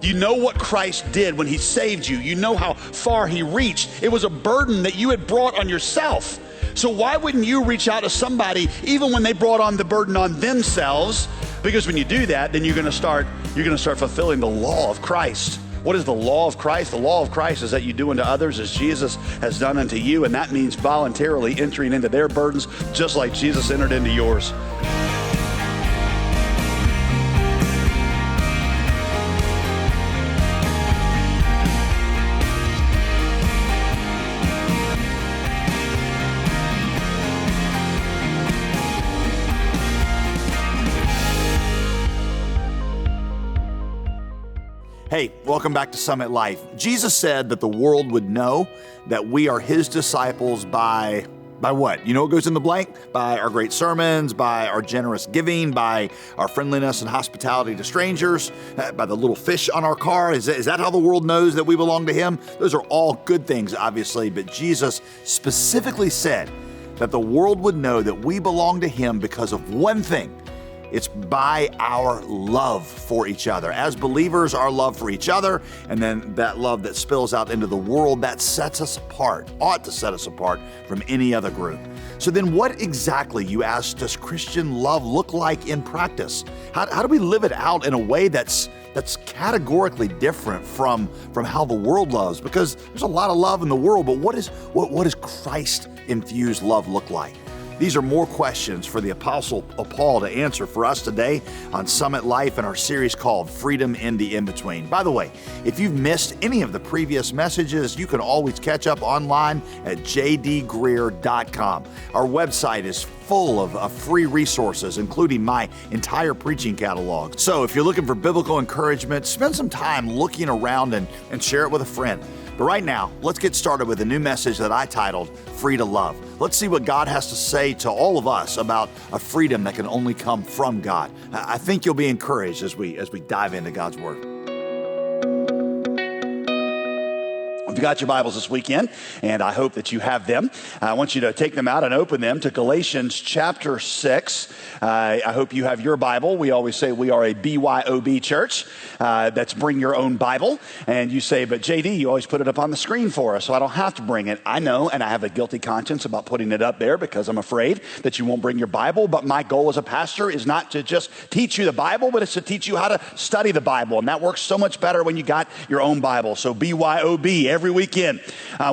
You know what Christ did when he saved you. You know how far he reached. It was a burden that you had brought on yourself. So why wouldn't you reach out to somebody even when they brought on the burden on themselves? Because when you do that, then you're going to start fulfilling the law of Christ. What is the law of Christ? The law of Christ is that you do unto others as Jesus has done unto you, and that means voluntarily entering into their burdens just like Jesus entered into yours. Hey, welcome back to Summit Life. Jesus said that the world would know that we are his disciples by what? You know what goes in the blank? By our great sermons, by our generous giving, by our friendliness and hospitality to strangers, by the little fish on our car. Is that how the world knows that we belong to him? Those are all good things, obviously, but Jesus specifically said that the world would know that we belong to him because of one thing. It's by our love for each other. As believers, our love for each other, and then that love that spills out into the world, that sets us apart, ought to set us apart from any other group. So then what exactly, you ask, does Christian love look like in practice? How do we live it out in a way that's categorically different from how the world loves? Because there's a lot of love in the world, but what does Christ-infused love look like? These are more questions for the Apostle Paul to answer for us today on Summit Life in our series called Freedom in the In-Between. By the way, if you've missed any of the previous messages, you can always catch up online at jdgreer.com. Our website is full of free resources, including my entire preaching catalog. So if you're looking for biblical encouragement, spend some time looking around and share it with a friend. But right now, let's get started with a new message that I titled Free to Love. Let's see what God has to say to all of us about a freedom that can only come from God. I think you'll be encouraged as we dive into God's Word. If you got your Bibles this weekend, and I hope that you have them, I want you to take them out and open them to Galatians chapter 6. I hope you have your Bible. We always say we are a BYOB church. That's bring your own Bible. And you say, but JD, you always put it up on the screen for us, so I don't have to bring it. I know, and I have a guilty conscience about putting it up there because I'm afraid that you won't bring your Bible. But my goal as a pastor is not to just teach you the Bible, but it's to teach you how to study the Bible. And that works so much better when you got your own Bible. So BYOB every weekend.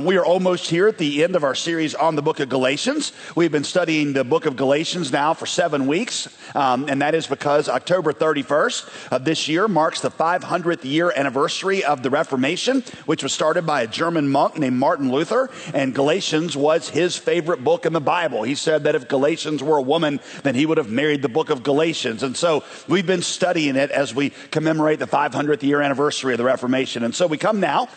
We are almost here at the end of our series on the book of Galatians. We've been studying the book of Galatians now for 7 weeks, and that is because October 31st of this year marks the 500th year anniversary of the Reformation, which was started by a German monk named Martin Luther, and Galatians was his favorite book in the Bible. He said that if Galatians were a woman, then he would have married the book of Galatians. And so we've been studying it as we commemorate the 500th year anniversary of the Reformation. And so we come now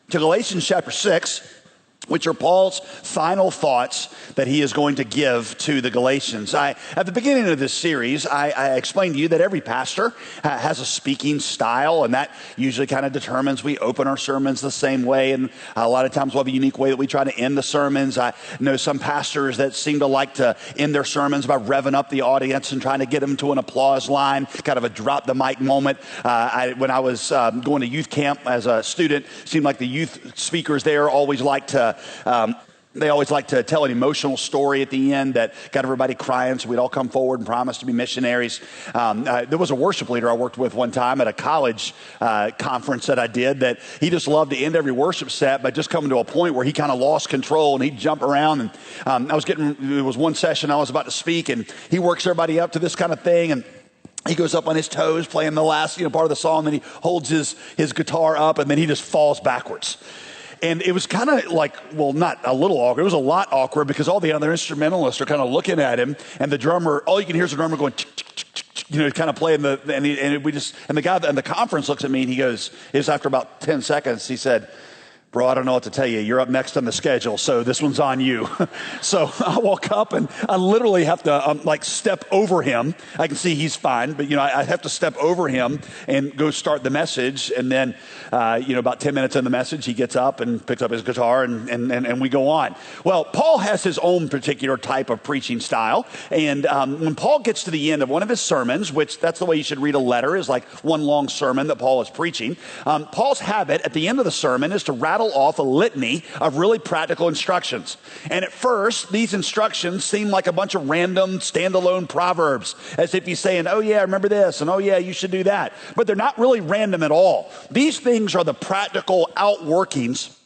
to Galatians chapter 6, which are Paul's final thoughts that he is going to give to the Galatians. At the beginning of this series, I explained to you that every pastor has a speaking style, and that usually kind of determines we open our sermons the same way, and a lot of times we'll have a unique way that we try to end the sermons. I know some pastors that seem to like to end their sermons by revving up the audience and trying to get them to an applause line, kind of a drop the mic moment. When I was going to youth camp as a student, it seemed like the youth speakers there always liked to They always like to tell an emotional story at the end that got everybody crying, so we'd all come forward and promise to be missionaries. There was a worship leader I worked with one time at a college conference that I did that he just loved to end every worship set by just coming to a point where he kind of lost control and he'd jump around. And it was one session I was about to speak, and he works everybody up to this kind of thing, and he goes up on his toes playing the last part of the song, and then he holds his guitar up, and then he just falls backwards. And it was kind of like, well, not a little awkward. It was a lot awkward because all the other instrumentalists are kind of looking at him, and the drummer, all you can hear is the drummer going, kind of playing and the guy in the conference looks at me and he goes, it was after about 10 seconds, he said, Bro, I don't know what to tell you. You're up next on the schedule, so this one's on you. So I walk up and I literally have to step over him. I can see he's fine, but I have to step over him and go start the message. And then, about 10 minutes in the message, he gets up and picks up his guitar and we go on. Well, Paul has his own particular type of preaching style. And when Paul gets to the end of one of his sermons, which that's the way you should read a letter, is like one long sermon that Paul is preaching. Paul's habit at the end of the sermon is to rattle off a litany of really practical instructions. And at first, these instructions seem like a bunch of random standalone proverbs, as if he's saying, oh yeah, remember this, and oh yeah, you should do that. But they're not really random at all. These things are the practical outworkings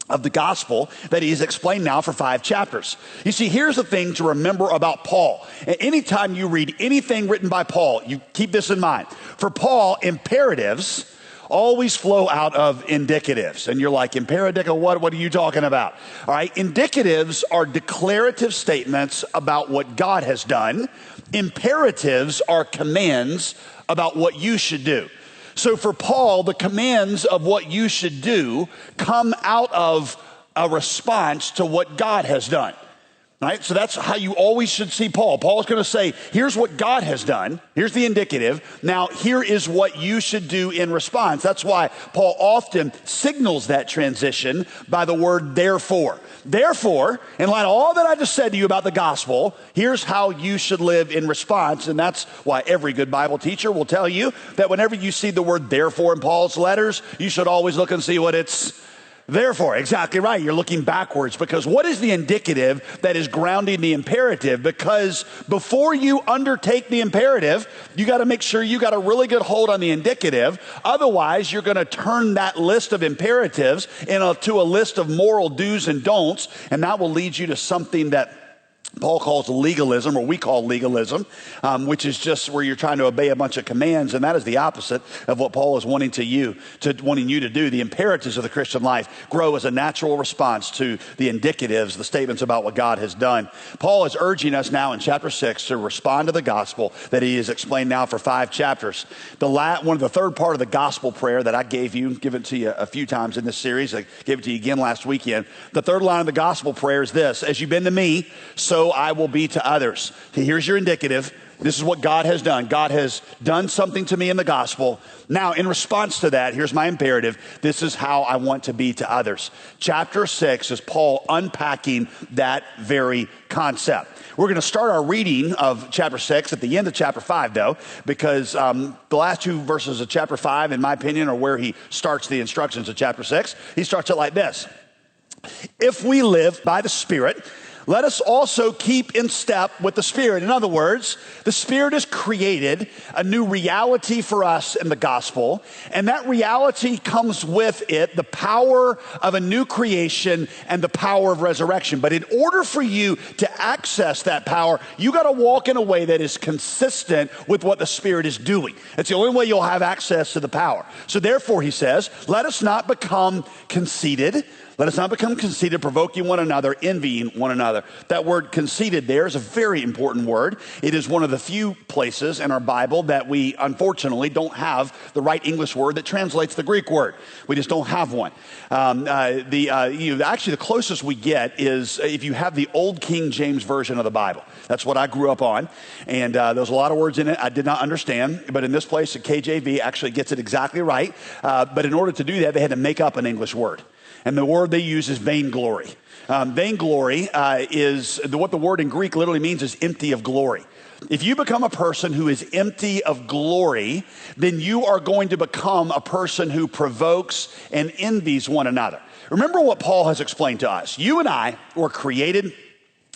of the gospel that he's explained now for 5 chapters. You see, here's the thing to remember about Paul. Anytime you read anything written by Paul, you keep this in mind. For Paul, imperatives always flow out of indicatives. And you're like, imperative, what are you talking about? All right, indicatives are declarative statements about what God has done. Imperatives are commands about what you should do. So for Paul, the commands of what you should do come out of a response to what God has done. Right? So that's how you always should see Paul. Paul's going to say, here's what God has done. Here's the indicative. Now, here is what you should do in response. That's why Paul often signals that transition by the word therefore. Therefore, in light of all that I just said to you about the gospel, here's how you should live in response. And that's why every good Bible teacher will tell you that whenever you see the word therefore in Paul's letters, you should always look and see what it's therefore. Exactly right. You're looking backwards, because what is the indicative that is grounding the imperative? Because before you undertake the imperative, you got to make sure you got a really good hold on the indicative. Otherwise, you're going to turn that list of imperatives into a list of moral do's and don'ts, and that will lead you to something that Paul calls legalism, or we call legalism, which is just where you're trying to obey a bunch of commands, and that is the opposite of what Paul is wanting you to do. The imperatives of the Christian life grow as a natural response to the indicatives, the statements about what God has done. Paul is urging us now in chapter 6 to respond to the gospel that he has explained now for 5 chapters. The third part of the gospel prayer that I gave you, given to you a few times in this series, I gave it to you again last weekend. The third line of the gospel prayer is this: as you've been to me, so I will be to others. Here's your indicative. This is what God has done. God has done something to me in the gospel. Now, in response to that, here's my imperative. This is how I want to be to others. Chapter 6 is Paul unpacking that very concept. We're going to start our reading of chapter 6 at the end of chapter 5, though, because the last 2 verses of chapter 5, in my opinion, are where he starts the instructions of chapter 6. He starts it like this: if we live by the Spirit, let us also keep in step with the Spirit. In other words, the Spirit has created a new reality for us in the gospel, and that reality comes with it the power of a new creation and the power of resurrection. But in order for you to access that power, you got to walk in a way that is consistent with what the Spirit is doing. It's the only way you'll have access to the power. So therefore, he says, let us not become conceited. Let us not become conceited, provoking one another, envying one another. That word conceited there is a very important word. It is one of the few places in our Bible that we, unfortunately, don't have the right English word that translates the Greek word. We just don't have one. Actually, the closest we get is if you have the old King James Version of the Bible. That's what I grew up on. And there's a lot of words in it I did not understand. But in this place, the KJV actually gets it exactly right. But in order to do that, they had to make up an English word. And the word they use is vainglory. Vainglory is what the word in Greek literally means is empty of glory. If you become a person who is empty of glory, then you are going to become a person who provokes and envies one another. Remember what Paul has explained to us. You and I were created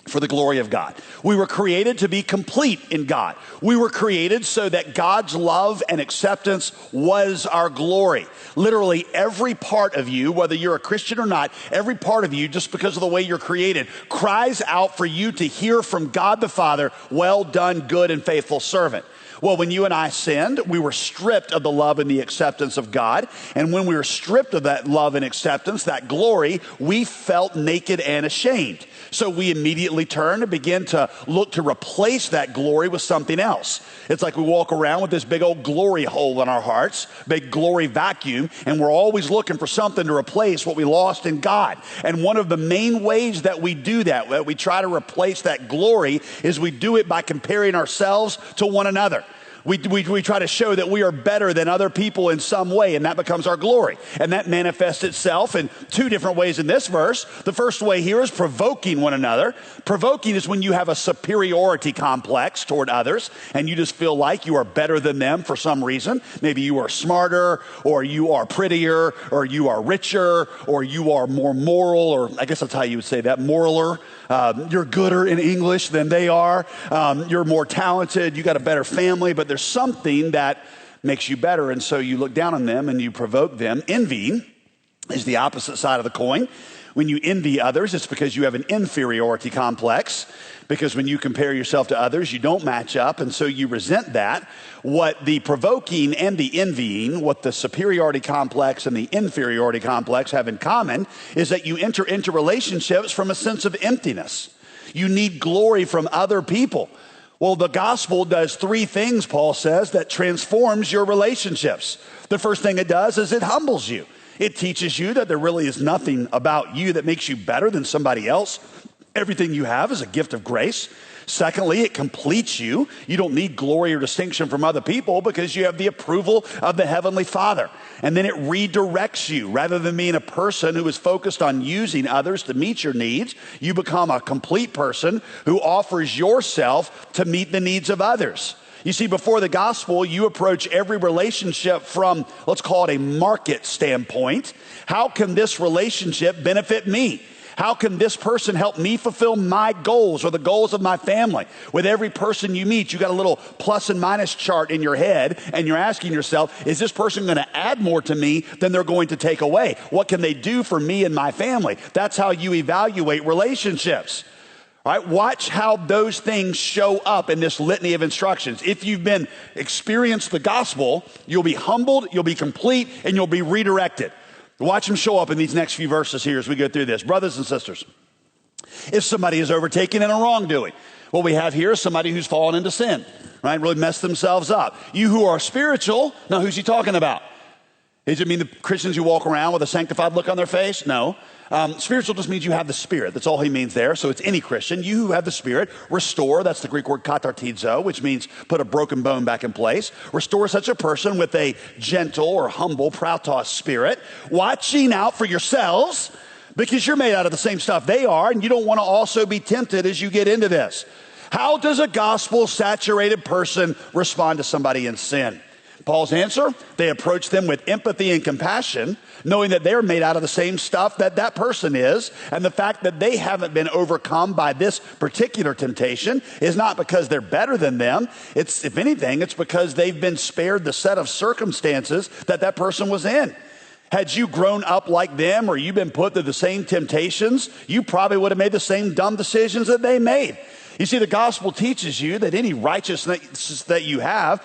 for the glory of God. We were created to be complete in God. We were created so that God's love and acceptance was our glory. Literally every part of you, whether you're a Christian or not, every part of you, just because of the way you're created, cries out for you to hear from God the Father, well done, good and faithful servant. Well, when you and I sinned, we were stripped of the love and the acceptance of God. And when we were stripped of that love and acceptance, that glory, we felt naked and ashamed. So we immediately turned and began to look to replace that glory with something else. It's like we walk around with this big old glory hole in our hearts, big glory vacuum, and we're always looking for something to replace what we lost in God. And one of the main ways that we do that we try to replace that glory, is we do it by comparing ourselves to one another. We try to show that we are better than other people in some way, and that becomes our glory. And that manifests itself in two different ways in this verse. The first way here is provoking one another. Provoking is when you have a superiority complex toward others, and you just feel like you are better than them for some reason. Maybe you are smarter, or you are prettier, or you are richer, or you are more moral, or I guess that's how you would say that, moraler. You're gooder in English than they are. You're more talented. You got a better family, but there's something that makes you better. And so you look down on them and you provoke them. Envying is the opposite side of the coin. When you envy others, it's because you have an inferiority complex. Because when you compare yourself to others, you don't match up, and so you resent that. What the provoking and the envying, what the superiority complex and the inferiority complex have in common, is that you enter into relationships from a sense of emptiness. You need glory from other people. Well, the gospel does three things, Paul says, that transforms your relationships. The first thing it does is it humbles you. It teaches you that there really is nothing about you that makes you better than somebody else. Everything you have is a gift of grace. Secondly, it completes you. You don't need glory or distinction from other people because you have the approval of the Heavenly Father. And then it redirects you. Rather than being a person who is focused on using others to meet your needs, you become a complete person who offers yourself to meet the needs of others. You see, before the gospel, you approach every relationship from, let's call it a market standpoint. How can this relationship benefit me? How can this person help me fulfill my goals or the goals of my family? With every person you meet, you got a little plus and minus chart in your head, and you're asking yourself, is this person going to add more to me than they're going to take away? What can they do for me and my family? That's how you evaluate relationships. All right, watch how those things show up in this litany of instructions. If you've been experienced the gospel, you'll be humbled, you'll be complete, and you'll be redirected. Watch them show up in these next few verses here as we go through this. Brothers and sisters, if somebody is overtaken in a wrongdoing, what we have here is somebody who's fallen into sin, right? Really messed themselves up. You who are spiritual, now who's he talking about? Does it mean the Christians who walk around with a sanctified look on their face? No. Spiritual just means you have the Spirit. That's all he means there. So it's any Christian. You who have the Spirit, restore. That's the Greek word katartizo, which means put a broken bone back in place. Restore such a person with a gentle or humble prautos spirit, watching out for yourselves because you're made out of the same stuff they are, and you don't want to also be tempted as you get into this. How does a gospel-saturated person respond to somebody in sin? Paul's answer, they approach them with empathy and compassion, knowing that they're made out of the same stuff that that person is. And the fact that they haven't been overcome by this particular temptation is not because they're better than them. It's, if anything, it's because they've been spared the set of circumstances that that person was in. Had you grown up like them or you've been put through the same temptations, you probably would have made the same dumb decisions that they made. You see, the gospel teaches you that any righteousness that you have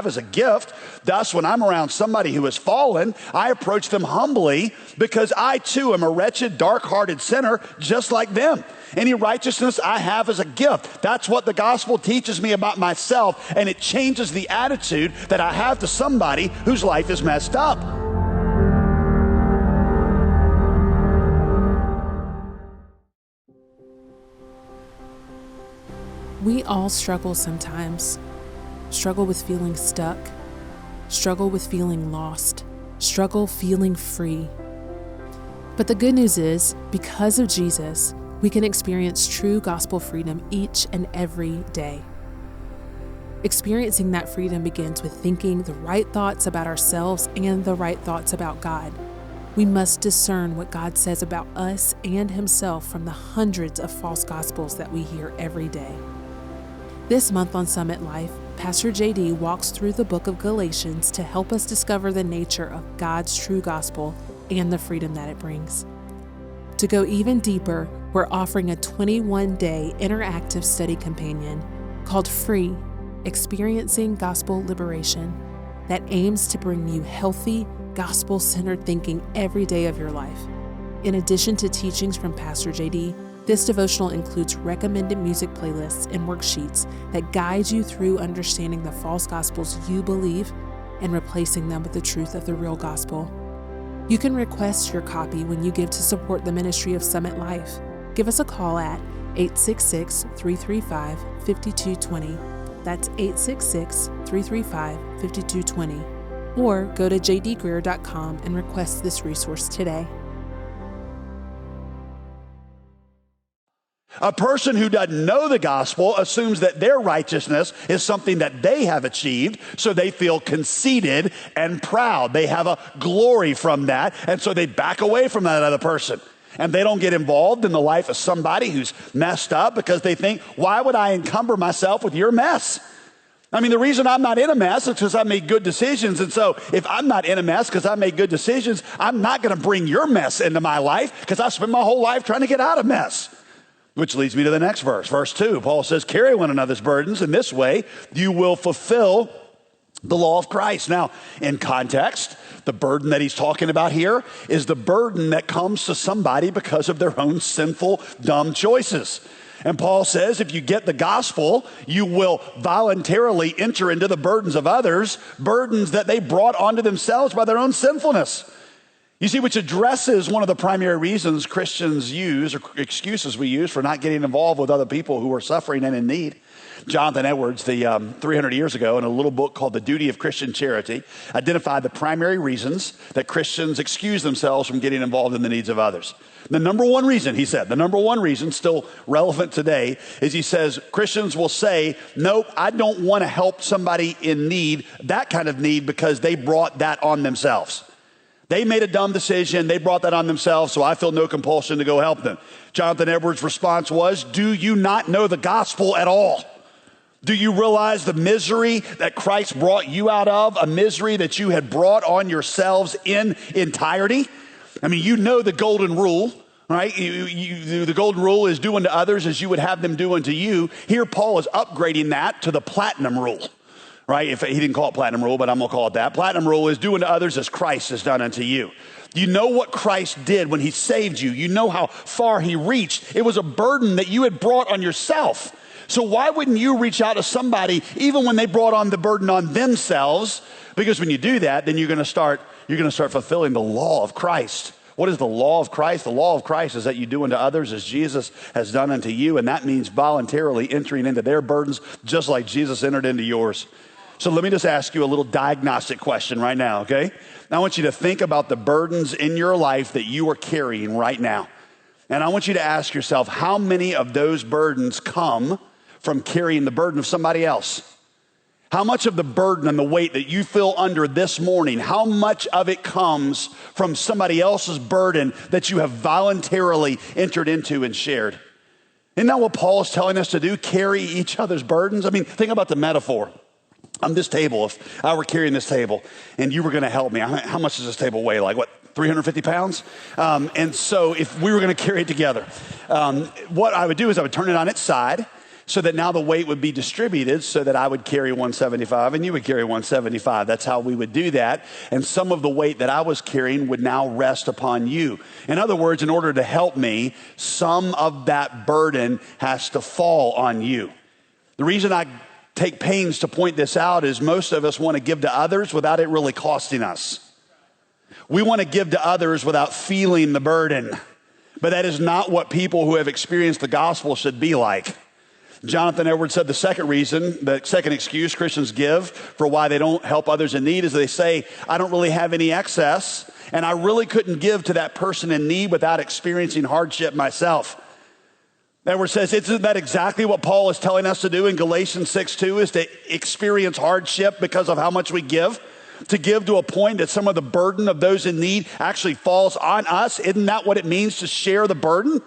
is a gift. Thus, when I'm around somebody who has fallen, I approach them humbly because I too am a wretched, dark-hearted sinner just like them. Any righteousness I have is a gift. That's what the gospel teaches me about myself, and it changes the attitude that I have to somebody whose life is messed up. We all struggle sometimes. Struggle with feeling stuck. Struggle with feeling lost. Struggle feeling free. But the good news is, because of Jesus, we can experience true gospel freedom each and every day. Experiencing that freedom begins with thinking the right thoughts about ourselves and the right thoughts about God. We must discern what God says about us and Himself from the hundreds of false gospels that we hear every day. This month on Summit Life, Pastor JD walks through the book of Galatians to help us discover the nature of God's true gospel and the freedom that it brings. To go even deeper, we're offering a 21-day interactive study companion called Free, Experiencing Gospel Liberation, that aims to bring you healthy, gospel-centered thinking every day of your life. In addition to teachings from Pastor JD, this devotional includes recommended music playlists and worksheets that guide you through understanding the false gospels you believe and replacing them with the truth of the real gospel. You can request your copy when you give to support the ministry of Summit Life. Give us a call at 866-335-5220. That's 866-335-5220. Or go to jdgreer.com and request this resource today. A person who doesn't know the gospel assumes that their righteousness is something that they have achieved, so they feel conceited and proud. They have a glory from that, and so they back away from that other person. And they don't get involved in the life of somebody who's messed up because they think, why would I encumber myself with your mess? I mean, the reason I'm not in a mess is because I made good decisions. And so if I'm not in a mess because I made good decisions, I'm not going to bring your mess into my life because I spent my whole life trying to get out of mess. Which leads me to the next verse. Verse 2, Paul says, carry one another's burdens. In this way, you will fulfill the law of Christ. Now, in context, the burden that he's talking about here is the burden that comes to somebody because of their own sinful, dumb choices. And Paul says, if you get the gospel, you will voluntarily enter into the burdens of others, burdens that they brought onto themselves by their own sinfulness. You see, which addresses one of the primary reasons Christians use, or excuses we use for not getting involved with other people who are suffering and in need. Jonathan Edwards, 300 years ago, in a little book called The Duty of Christian Charity, identified the primary reasons that Christians excuse themselves from getting involved in the needs of others. The number one reason, he said, the number one reason, still relevant today, is he says Christians will say, nope, I don't want to help somebody in need, that kind of need, because they brought that on themselves. They made a dumb decision. They brought that on themselves, so I feel no compulsion to go help them. Jonathan Edwards' response was, do you not know the gospel at all? Do you realize the misery that Christ brought you out of, a misery that you had brought on yourselves in entirety? I mean, you know the golden rule, right? The golden rule is do unto others as you would have them do unto you. Here, Paul is upgrading that to the platinum rule. Right? If he didn't call it platinum rule, but I'm going to call it that. Platinum rule is do unto others as Christ has done unto you. You know what Christ did when he saved you. You know how far he reached. It was a burden that you had brought on yourself. So why wouldn't you reach out to somebody even when they brought on the burden on themselves? Because when you do that, then you're going to start fulfilling the law of Christ. What is the law of Christ? The law of Christ is that you do unto others as Jesus has done unto you, and that means voluntarily entering into their burdens just like Jesus entered into yours. So let me just ask you a little diagnostic question right now, okay? I want you to think about the burdens in your life that you are carrying right now. And I want you to ask yourself, how many of those burdens come from carrying the burden of somebody else? How much of the burden and the weight that you feel under this morning, how much of it comes from somebody else's burden that you have voluntarily entered into and shared? Isn't that what Paul is telling us to do? Carry each other's burdens? I mean, think about the metaphor. On this table, if I were carrying this table and you were going to help me, how much does this table weigh? Like what, 350 pounds? And so if we were going to carry it together, what I would do is I would turn it on its side so that now the weight would be distributed so that I would carry 175 and you would carry 175. That's how we would do that. And some of the weight that I was carrying would now rest upon you. In other words, in order to help me, some of that burden has to fall on you. The reason I take pains to point this out is most of us want to give to others without it really costing us. We want to give to others without feeling the burden. But that is not what people who have experienced the gospel should be like. Jonathan Edwards said the second excuse Christians give for why they don't help others in need is they say, I don't really have any excess, and I really couldn't give to that person in need without experiencing hardship myself. Edwards says, isn't that exactly what Paul is telling us to do in Galatians 6:2, is to experience hardship because of how much we give? To give to a point that some of the burden of those in need actually falls on us? Isn't that what it means to share the burden?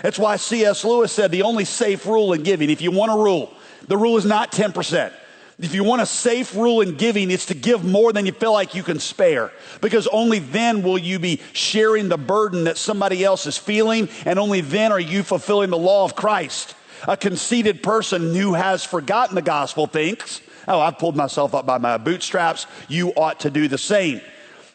That's why C.S. Lewis said the only safe rule in giving, if you want a rule, the rule is not 10%. If you want a safe rule in giving, it's to give more than you feel like you can spare. Because only then will you be sharing the burden that somebody else is feeling, and only then are you fulfilling the law of Christ. A conceited person who has forgotten the gospel thinks, oh, I've pulled myself up by my bootstraps. You ought to do the same.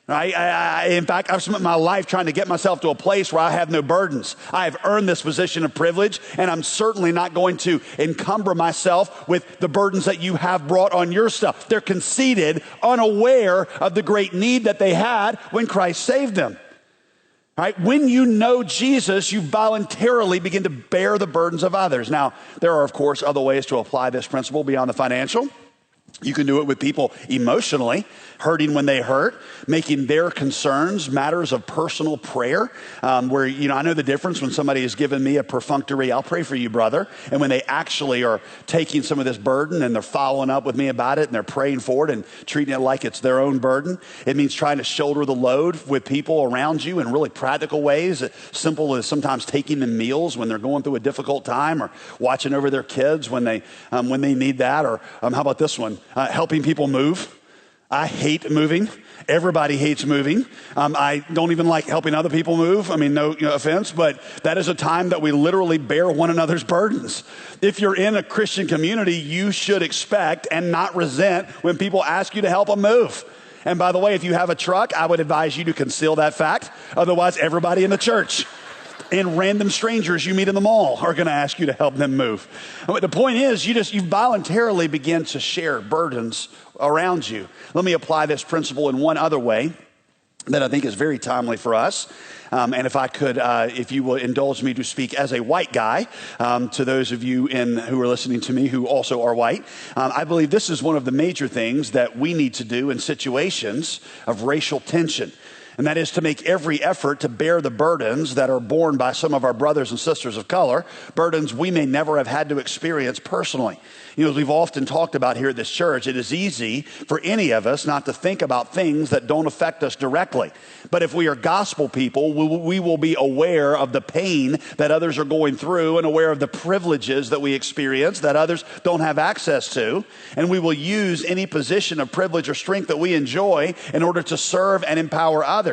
In fact, I've spent my life trying to get myself to a place where I have no burdens. I have earned this position of privilege, and I'm certainly not going to encumber myself with the burdens that you have brought on yourself. They're conceited, unaware of the great need that they had when Christ saved them. When you know Jesus, you voluntarily begin to bear the burdens of others. Now, there are, of course, other ways to apply this principle beyond the financial. You can do it with people emotionally, hurting when they hurt, making their concerns matters of personal prayer, where, I know the difference when somebody has given me a perfunctory, I'll pray for you, brother, and when they actually are taking some of this burden and they're following up with me about it and they're praying for it and treating it like it's their own burden. It means trying to shoulder the load with people around you in really practical ways, simple as sometimes taking them meals when they're going through a difficult time, or watching over their kids when they need that, or how about this one? Helping people move. I hate moving. Everybody hates moving. I don't even like helping other people move. I mean, no offense, but that is a time that we literally bear one another's burdens. If you're in a Christian community, you should expect and not resent when people ask you to help them move. And by the way, if you have a truck, I would advise you to conceal that fact. Otherwise, everybody in the church and random strangers you meet in the mall are going to ask you to help them move. But the point is, you voluntarily begin to share burdens around you. Let me apply this principle in one other way that I think is very timely for us. And if I could, if you will indulge me to speak as a white guy, to those of you who are listening to me who also are white, I believe this is one of the major things that we need to do in situations of racial tension. And that is to make every effort to bear the burdens that are borne by some of our brothers and sisters of color, burdens we may never have had to experience personally. As we've often talked about here at this church, it is easy for any of us not to think about things that don't affect us directly. But if we are gospel people, we will be aware of the pain that others are going through and aware of the privileges that we experience that others don't have access to. And we will use any position of privilege or strength that we enjoy in order to serve and empower others.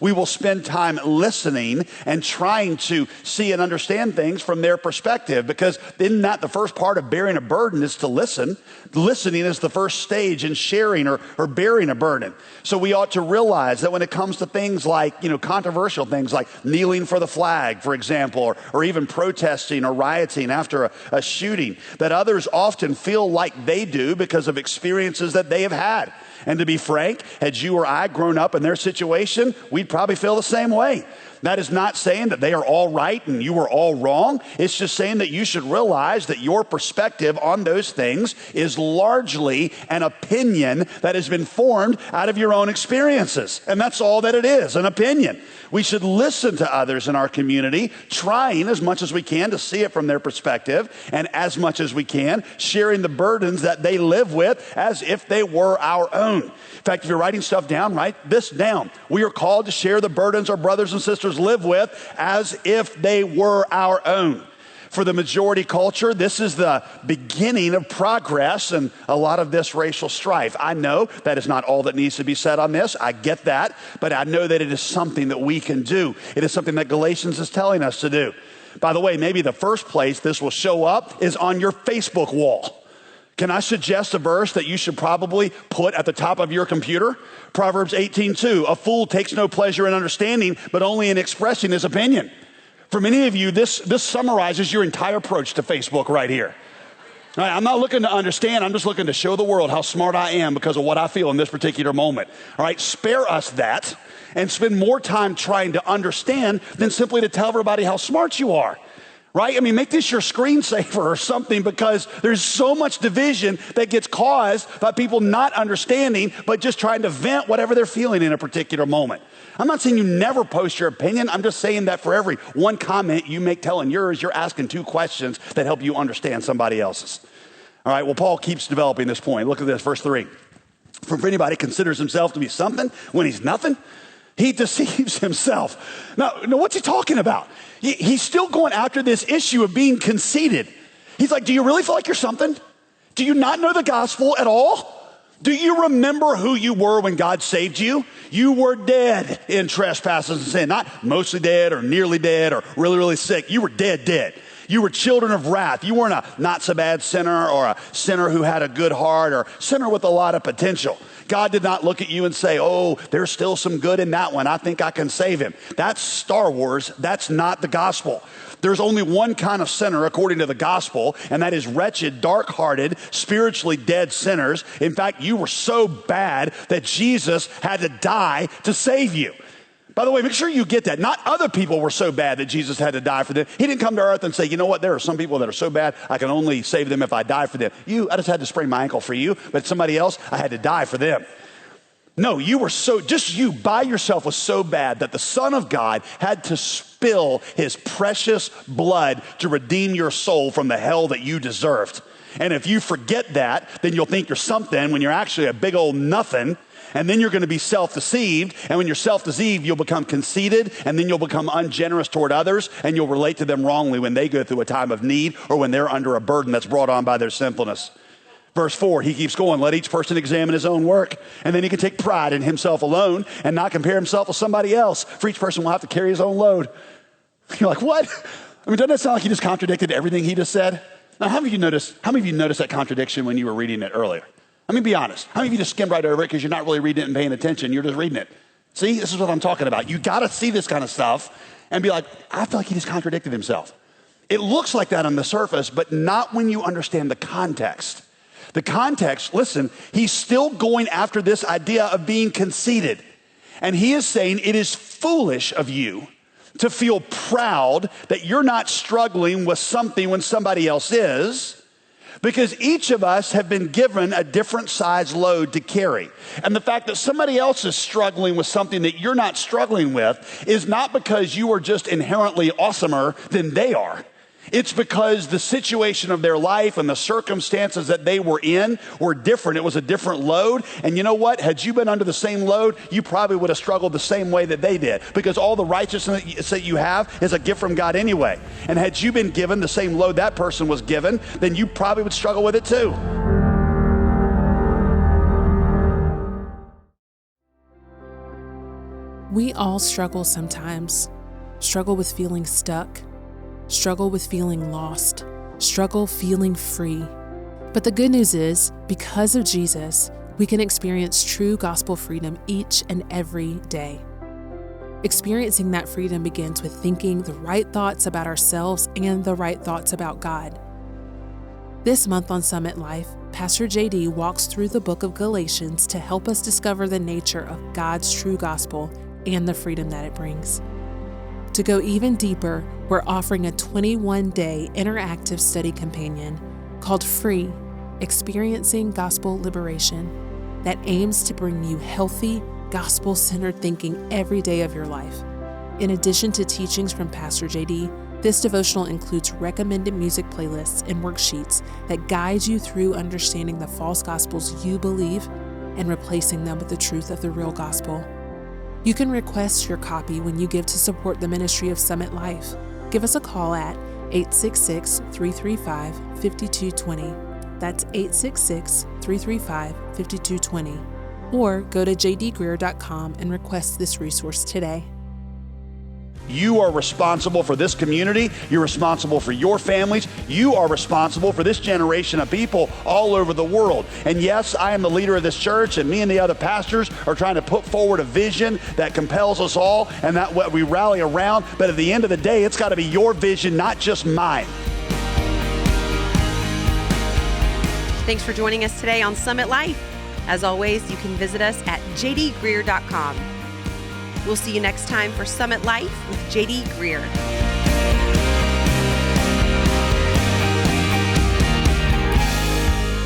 We will spend time listening and trying to see and understand things from their perspective, because isn't that the first part of bearing a burden is to listen? Listening is the first stage in sharing or bearing a burden. So we ought to realize that when it comes to things like, controversial things like kneeling for the flag, for example, or even protesting or rioting after a shooting, that others often feel like they do because of experiences that they have had. And to be frank, had you or I grown up in their situation, we'd probably feel the same way. That is not saying that they are all right and you are all wrong. It's just saying that you should realize that your perspective on those things is largely an opinion that has been formed out of your own experiences. And that's all that it is, an opinion. We should listen to others in our community, trying as much as we can to see it from their perspective, and as much as we can, sharing the burdens that they live with as if they were our own. In fact, if you're writing stuff down, write this down. We are called to share the burdens our brothers and sisters live with as if they were our own. For the majority culture, this is the beginning of progress and a lot of this racial strife. I know that is not all that needs to be said on this. I get that, but I know that it is something that we can do. It is something that Galatians is telling us to do. By the way, maybe the first place this will show up is on your Facebook wall. Can I suggest a verse that you should probably put at the top of your computer? Proverbs 18:2, a fool takes no pleasure in understanding, but only in expressing his opinion. For many of you, this summarizes your entire approach to Facebook right here. All right, I'm not looking to understand. I'm just looking to show the world how smart I am because of what I feel in this particular moment. All right, spare us that and spend more time trying to understand than simply to tell everybody how smart you are. Right? I mean, make this your screensaver or something, because there's so much division that gets caused by people not understanding, but just trying to vent whatever they're feeling in a particular moment. I'm not saying you never post your opinion. I'm just saying that for every one comment you make telling yours, you're asking two questions that help you understand somebody else's. All right, well, Paul keeps developing this point. Look at this, verse 3. For if anybody considers himself to be something when he's nothing, he deceives himself. Now, what's he talking about? He's still going after this issue of being conceited. He's like, do you really feel like you're something? Do you not know the gospel at all? Do you remember who you were when God saved you? You were dead in trespasses and sin. Not mostly dead or nearly dead or really, really sick. You were dead. You were children of wrath. You weren't a not so bad sinner or a sinner who had a good heart or sinner with a lot of potential. God did not look at you and say, oh, there's still some good in that one. I think I can save him. That's Star Wars. That's not the gospel. There's only one kind of sinner according to the gospel, and that is wretched, dark-hearted, spiritually dead sinners. In fact, you were so bad that Jesus had to die to save you. By the way, make sure you get that. Not other people were so bad that Jesus had to die for them. He didn't come to earth and say, you know what, there are some people that are so bad, I can only save them if I die for them. I just had to sprain my ankle for you, but somebody else, I had to die for them. No, just you by yourself was so bad that the Son of God had to spill his precious blood to redeem your soul from the hell that you deserved. And if you forget that, then you'll think you're something when you're actually a big old nothing. And then you're going to be self-deceived. And when you're self-deceived, you'll become conceited, and then you'll become ungenerous toward others, and you'll relate to them wrongly when they go through a time of need or when they're under a burden that's brought on by their sinfulness. Verse 4, he keeps going, let each person examine his own work. And then he can take pride in himself alone and not compare himself with somebody else. For each person will have to carry his own load. You're like, what? I mean, doesn't that sound like he just contradicted everything he just said? Now, how many of you noticed that contradiction when you were reading it earlier? Let me be honest. How many of you just skimmed right over it because you're not really reading it and paying attention? You're just reading it. See, this is what I'm talking about. You got to see this kind of stuff and be like, I feel like he just contradicted himself. It looks like that on the surface, but not when you understand the context. The context, listen, he's still going after this idea of being conceited. And he is saying it is foolish of you to feel proud that you're not struggling with something when somebody else is, because each of us have been given a different size load to carry. And the fact that somebody else is struggling with something that you're not struggling with is not because you are just inherently awesomer than they are. It's because the situation of their life and the circumstances that they were in were different. It was a different load. And you know what? Had you been under the same load, you probably would have struggled the same way that they did, because all the righteousness that you have is a gift from God anyway. And had you been given the same load that person was given, then you probably would struggle with it too. We all struggle sometimes. Struggle with feeling stuck. Struggle with feeling lost, struggle feeling free. But the good news is, because of Jesus, we can experience true gospel freedom each and every day. Experiencing that freedom begins with thinking the right thoughts about ourselves and the right thoughts about God. This month on Summit Life, Pastor JD walks through the book of Galatians to help us discover the nature of God's true gospel and the freedom that it brings. To go even deeper, we're offering a 21-day interactive study companion called Free, Experiencing Gospel Liberation, that aims to bring you healthy, gospel-centered thinking every day of your life. In addition to teachings from Pastor JD, this devotional includes recommended music playlists and worksheets that guide you through understanding the false gospels you believe and replacing them with the truth of the real gospel. You can request your copy when you give to support the ministry of Summit Life. Give us a call at 866-335-5220. That's 866-335-5220. Or go to jdgreer.com and request this resource today. You are responsible for this community. You're responsible for your families. You are responsible for this generation of people all over the world. And yes, I am the leader of this church, and me and the other pastors are trying to put forward a vision that compels us all and that what we rally around. But at the end of the day, it's got to be your vision, not just mine. Thanks for joining us today on Summit Life. As always, you can visit us at jdgreer.com. We'll see you next time for Summit Life with JD Greer.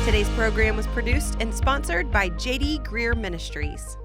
Today's program was produced and sponsored by JD Greer Ministries.